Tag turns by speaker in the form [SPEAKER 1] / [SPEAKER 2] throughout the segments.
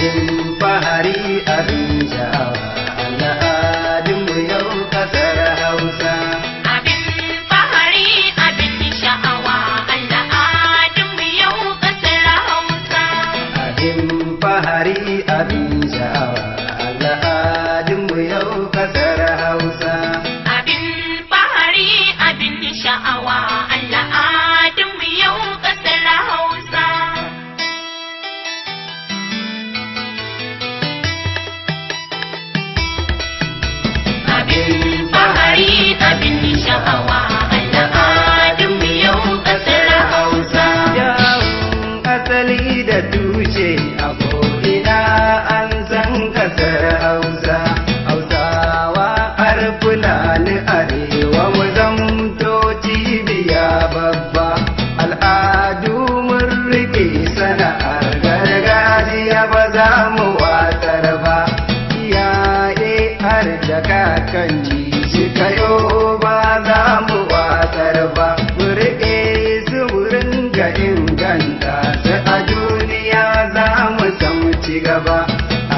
[SPEAKER 1] abin fahari abin sha'awa al'adunmu yau kasar Hausa.
[SPEAKER 2] Abin fahari abin sha'awa al'adunmu yau kasar Hausa.
[SPEAKER 1] Abin fahari abin sha'awa al'adunmu yau kasar Hausa.
[SPEAKER 2] Abin fahari abin sha'awa al'adunmu yau kasar Hausa. Abin fahari abin sha'awa al'adunmu yau kasar Hausa.
[SPEAKER 1] Yawon asali da tushe a ko'ina an san kasar Hausa. Hausawa har Fulani arewa mu zamto cibiya babba. Al'adu mun rike sana'ar gargajiya ba za mu watsar ba. Iyaye har da kakanni suka yo ba za mu watsar ba. Mu rike su mu ringa inganta su a duniya za mu samu ci gaba.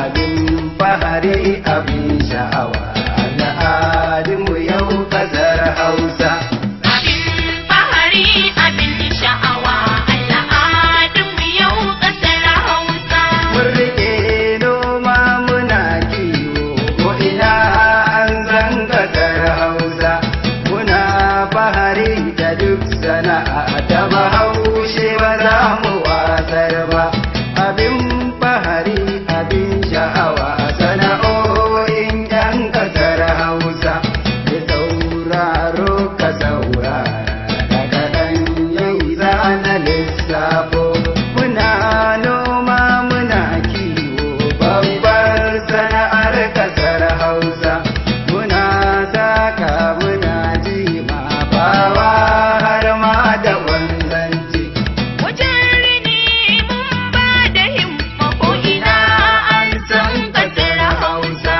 [SPEAKER 1] Abin fahari abin sha'awa al'adunmu yau kasar Hausa.
[SPEAKER 2] Abin fahari abin sha'awa al'adunmu yau kasar Hausa.
[SPEAKER 1] Mun rike noma muna kiwo ko ina an san kasar Hausa. Muna fahari da duk sana'a ta Bahaushe ba za mu watsar ba. Abin fahari abin sha'awa sana'o'in 'yan kasar Hausa. Da sauraro ka saurara daga ɗan yau zana lissafo. Muna noma muna kiwo babbar sana'ar kasar Hausa. Muna saka muna jima bawa har ma da wanzanci.
[SPEAKER 2] Wajen rini mun ba da himma ko ina an san kasar Hausa.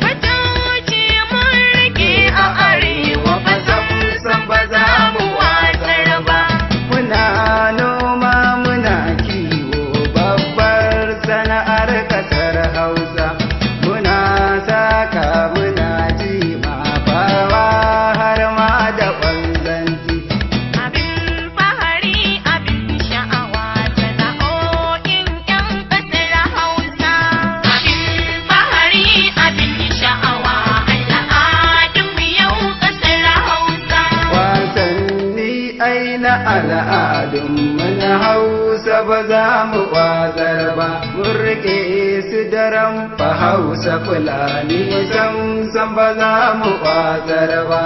[SPEAKER 2] Fatauci mun rike a arewa ba san ba za mu watsar ba.
[SPEAKER 1] Muna noma muna kiwo babbar sana'ar kasar Hausa. Muna saka muna jima bawa har ma da wanzanci.
[SPEAKER 2] Abin fahari abin sha'awa sana'o'in 'yan kasar Hausa. Abin fahari abin sha'awa al'adunmu yau kasar Hausa.
[SPEAKER 1] Wasanni ai na al'adunmu na Hausa ba za mu watsar ba. Mun rike su daren fa Hausa Fulani sam ba za mu watsar ba.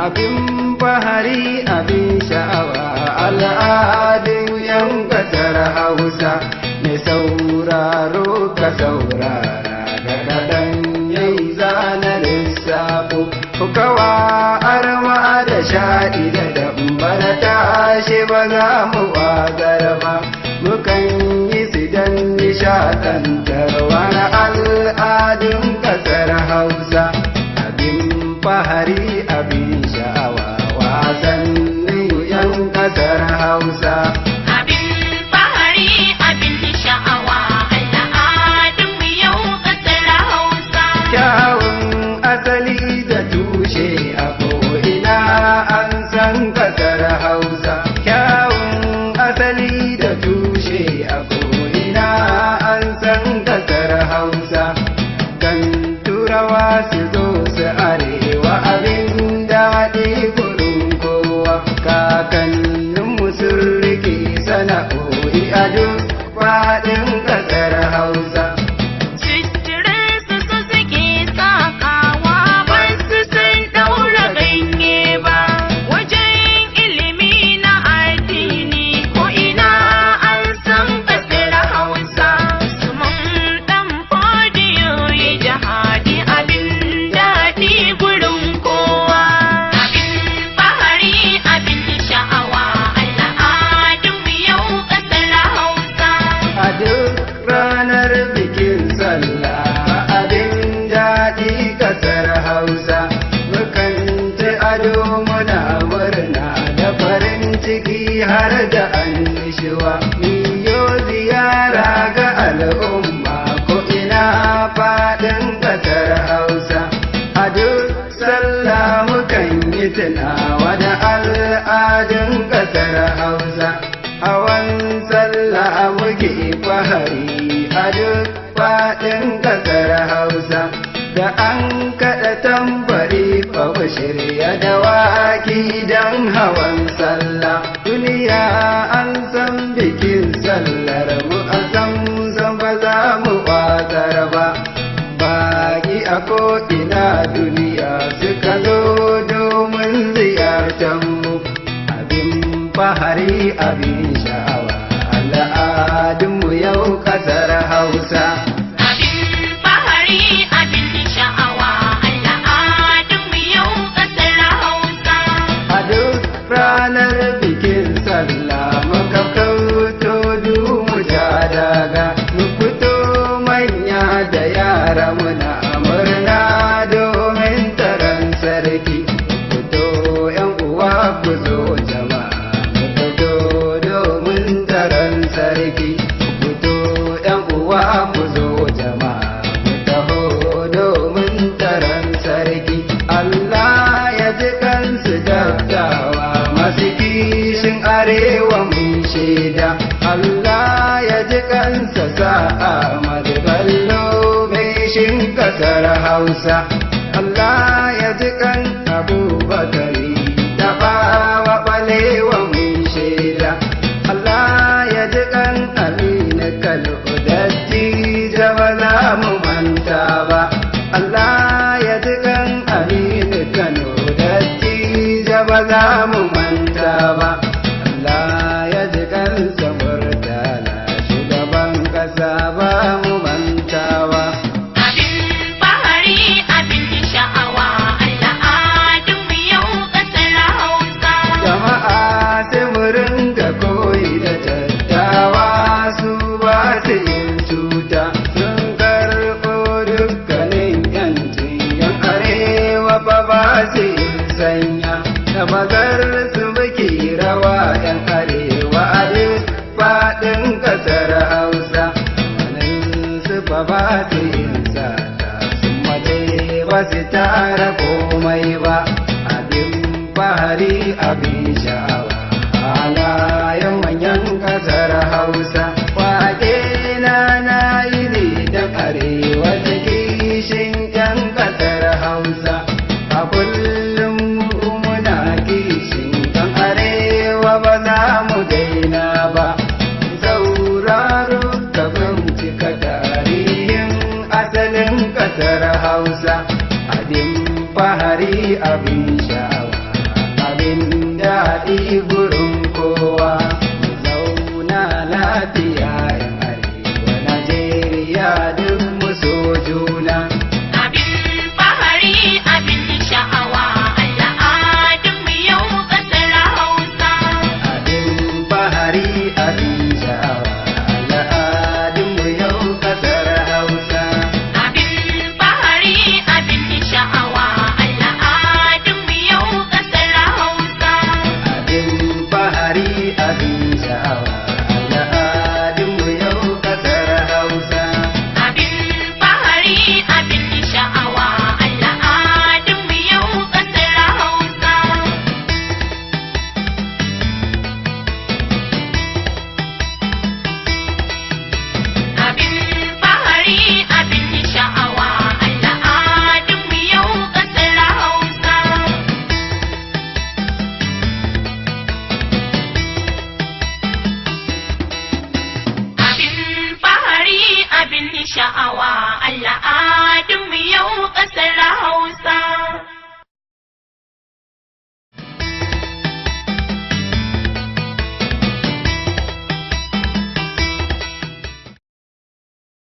[SPEAKER 1] Abin fahari abin sha'awa al'adun 'yan kasar Hausa. Mai sauraro ka saurara ga kaɗan yau zana lissafo. Kawa arma da shaɗi da dambara tashi ba za mu watsar ba. Mukan yi su don nishaɗantarwa na al'adun kasar Hausa. Abin fahari abin sha'awa wasannin 'yan kasar Hausa.
[SPEAKER 2] Abin fahari abin sha'awa al'adunmu yau kasar Hausa.
[SPEAKER 1] Kyawun asali da tushe a ko'ina an san kasar Hausa. Kyawun asali da tushe a ko'ina an san kasar Hausa. Kan turawa su zo su arewa abin daɗi gurin kowa. Kakanninmu sun rike sana'o'i a duk faɗin kasar Hausa.
[SPEAKER 2] Suturinsu su suke sakawa ba su san ɗaura ganye ba. Wajen ilimi na addini ko ina an san kasar Hausa. Su mun ɗan fodiyo ya jihadi abin daɗi gurin kowa. Abin fahari abin sha'awa al'adunmu yau kasar Hausa.
[SPEAKER 1] A duk ranar tunawa da al'adun ƙasar Hausa. Hawan sallah muke fahari a duk faɗin ƙasar Hausa. Da an kaɗa tambari fa mu shirya dawaki don hawan sallah. Duniya an san bikin sallar mu a san ba za mu watsar ba. Baki a ko'ina duniya suka zo domin ziyartar mu. Abin fahari abin sha'awa al'adunmu yau ƙasar Hausa. Ranar bikin sallah muka kauto mu ja daga, mu fito manya da yara muna murna domin taron sarki. Fito yan uwa ku zo jama'a, mu fito domin taron sarki. Fito yan uwa ku zo jama'a, mu taho domin taron sarki. Allah ya ji kansu dattawa masu kishin arewa mun shaida. Allah ya ji kansa sa'a Bello mai shin ƙasar Hausa. Allah ya ji kan Abubakari da bawa Balewa mun shaida. Allah ya ji kan Aminu Kano dattijo ba za mu manta ba. Allah ya ji kan Aminu Kano dattijo ba za mu manta ba. Allah ya ji kansa Murtala shugaban ƙasa ba mu mantawa.
[SPEAKER 2] Abin fahari abin sha'awa al'adunmu yau ƙasar Hausa.
[SPEAKER 1] Jama'a sai mu ringa koyi da dattawa su ba su yin cuta. Sun karɓo dukkanin yancin yan arewa ba su yin sanya. Da bazar su muke rawa yan arewa a duk faɗin ƙasar Hausa. Manin su ba su yin sata sun mace ba su tara komai ba. Abin fahari abin sha'awa halayen manyan ƙasar Hausa. Waƙe na yi ne da arewa ta kishin yan ƙasar Hausa. A kullum muna kishin yan arewa ba za mu daina ba. Sauraro ka bincika tarihin asalin ƙasar Hausa. Abin fahari abin sha'awa abin daɗi gurin kowa. Mu zauna lafiya yan arewa Najeriya